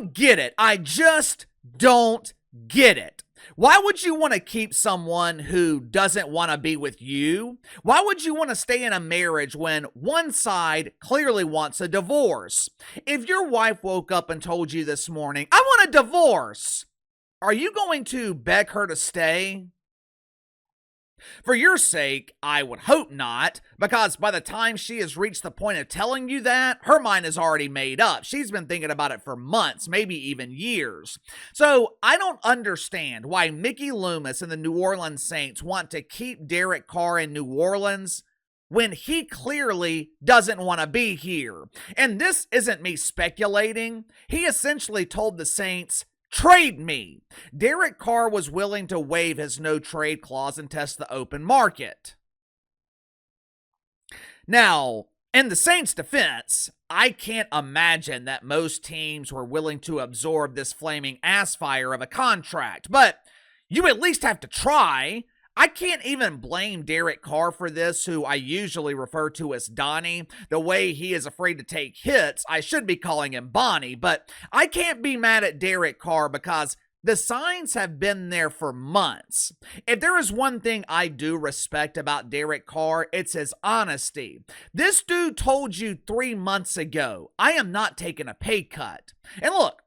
don't get it. I just don't get it. Why would you want to keep someone who doesn't want to be with you? Why would you want to stay in a marriage when one side clearly wants a divorce? If your wife woke up and told you this morning, I want a divorce, are you going to beg her to stay? For your sake, I would hope not, because by the time she has reached the point of telling you that, her mind is already made up. She's been thinking about it for months, maybe even years. So I don't understand why Mickey Loomis and the New Orleans Saints want to keep Derek Carr in New Orleans when he clearly doesn't want to be here. And this isn't me speculating. He essentially told the Saints, trade me. Derek Carr was willing to waive his no trade clause and test the open market. Now, in the Saints' defense, I can't imagine that most teams were willing to absorb this flaming ass fire of a contract, but you at least have to try. I can't even blame Derek Carr for this, who I usually refer to as Donnie. The way he is afraid to take hits, I should be calling him Bonnie, but I can't be mad at Derek Carr because the signs have been there for months. If there is one thing I do respect about Derek Carr, it's his honesty. This dude told you 3 months ago, I am not taking a pay cut. And look,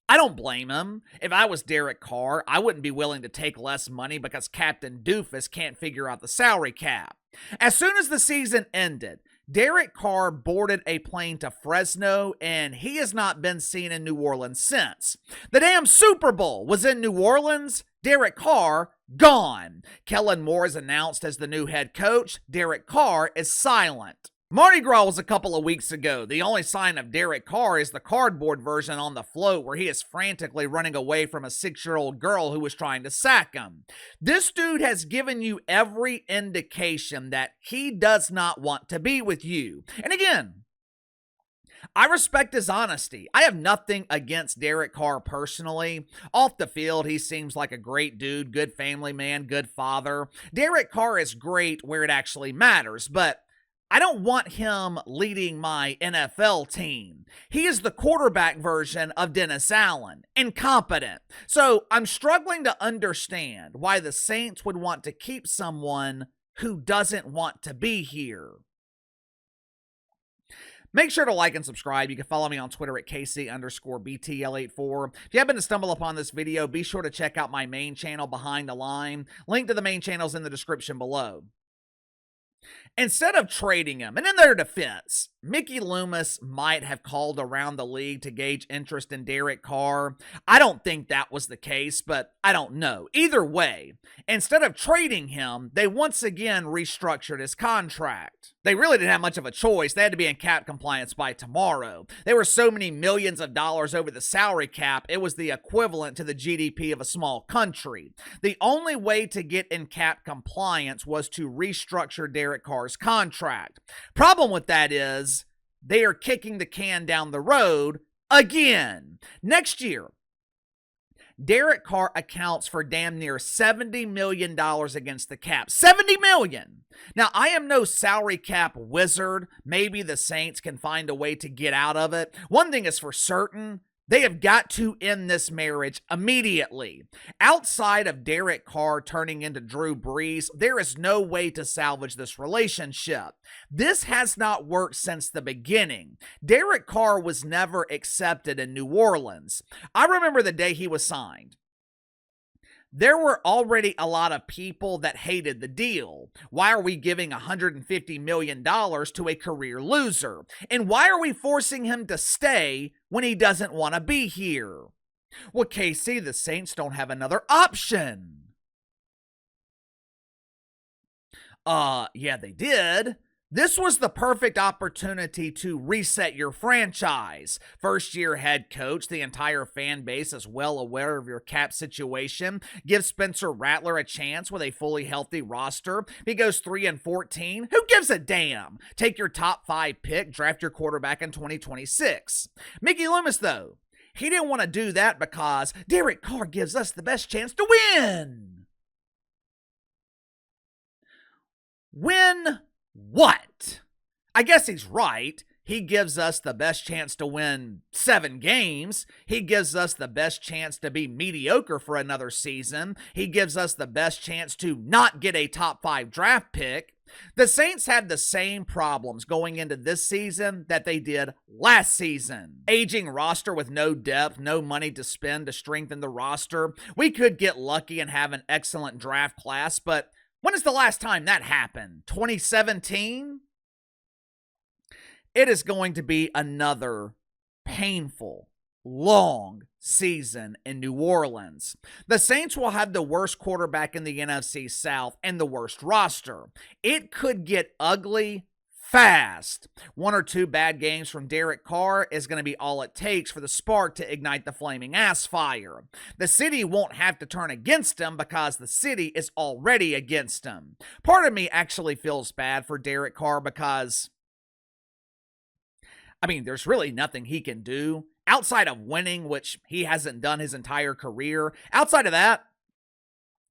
I don't blame him. If I was Derek Carr, I wouldn't be willing to take less money because Captain Doofus can't figure out the salary cap. As soon as the season ended, Derek Carr boarded a plane to Fresno, and he has not been seen in New Orleans since. The damn Super Bowl was in New Orleans. Derek Carr, gone. Kellen Moore is announced as the new head coach. Derek Carr is silent. Mardi Gras was a couple of weeks ago. The only sign of Derek Carr is the cardboard version on the float where he is frantically running away from a 6-year-old girl who was trying to sack him. This dude has given you every indication that he does not want to be with you. And again, I respect his honesty. I have nothing against Derek Carr personally. Off the field, he seems like a great dude, good family man, good father. Derek Carr is great where it actually matters, but I don't want him leading my NFL team. He is the quarterback version of Dennis Allen, incompetent. So I'm struggling to understand why the Saints would want to keep someone who doesn't want to be here. Make sure to like and subscribe. You can follow me on Twitter at KC_BTL84. If you happen to stumble upon this video, be sure to check out my main channel, Behind the Line. Link to the main channel is in the description below. Instead of trading him, and in their defense, Mickey Loomis might have called around the league to gauge interest in Derek Carr. I don't think that was the case, but I don't know. Either way, instead of trading him, they once again restructured his contract. They really didn't have much of a choice. They had to be in cap compliance by tomorrow. There were so many millions of dollars over the salary cap, it was the equivalent to the GDP of a small country. The only way to get in cap compliance was to restructure Derek Carr's contract. Problem with that is, they are kicking the can down the road again. Next year, Derek Carr accounts for damn near $70 million against the cap. $70 million! Now, I am no salary cap wizard. Maybe the Saints can find a way to get out of it. One thing is for certain, they have got to end this marriage immediately. Outside of Derek Carr turning into Drew Brees, there is no way to salvage this relationship. This has not worked since the beginning. Derek Carr was never accepted in New Orleans. I remember the day he was signed. There were already a lot of people that hated the deal. Why are we giving $150 million to a career loser? And why are we forcing him to stay when he doesn't want to be here? Well, KC, the Saints don't have another option. Yeah, they did. This was the perfect opportunity to reset your franchise. First-year head coach, the entire fan base is well aware of your cap situation. Give Spencer Rattler a chance with a fully healthy roster. If he goes 3-14, who gives a damn? Take your top 5 pick, draft your quarterback in 2026. Mickey Loomis, though, he didn't want to do that because Derek Carr gives us the best chance to win. Win what? I guess he's right. He gives us the best chance to win 7 games. He gives us the best chance to be mediocre for another season. He gives us the best chance to not get a top 5 draft pick. The Saints had the same problems going into this season that they did last season. Aging roster with no depth, no money to spend to strengthen the roster. We could get lucky and have an excellent draft class, but when is the last time that happened? 2017? It is going to be another painful, long season in New Orleans. The Saints will have the worst quarterback in the NFC South and the worst roster. It could get ugly fast. 1 or 2 bad games from Derek Carr is going to be all it takes for the spark to ignite the flaming ass fire. The city won't have to turn against him because the city is already against him. Part of me actually feels bad for Derek Carr because there's really nothing he can do outside of winning, which he hasn't done his entire career. Outside of that,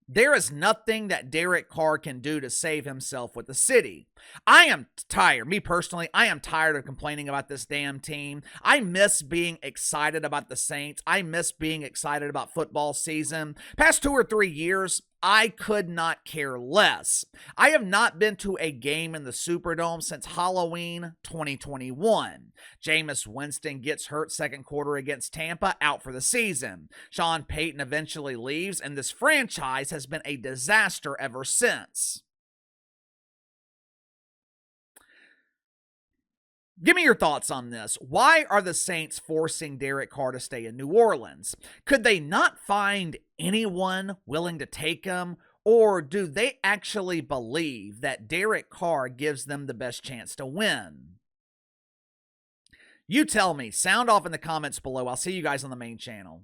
there is nothing that Derek Carr can do to save himself with the city. I am tired. Me personally, I am tired of complaining about this damn team. I miss being excited about the Saints. I miss being excited about football season. Past 2 or 3 years, I could not care less. I have not been to a game in the Superdome since Halloween 2021. Jameis Winston gets hurt second quarter against Tampa, out for the season. Sean Payton eventually leaves, and this franchise has been a disaster ever since. Give me your thoughts on this. Why are the Saints forcing Derek Carr to stay in New Orleans? Could they not find anyone willing to take him? Or do they actually believe that Derek Carr gives them the best chance to win? You tell me. Sound off in the comments below. I'll see you guys on the main channel.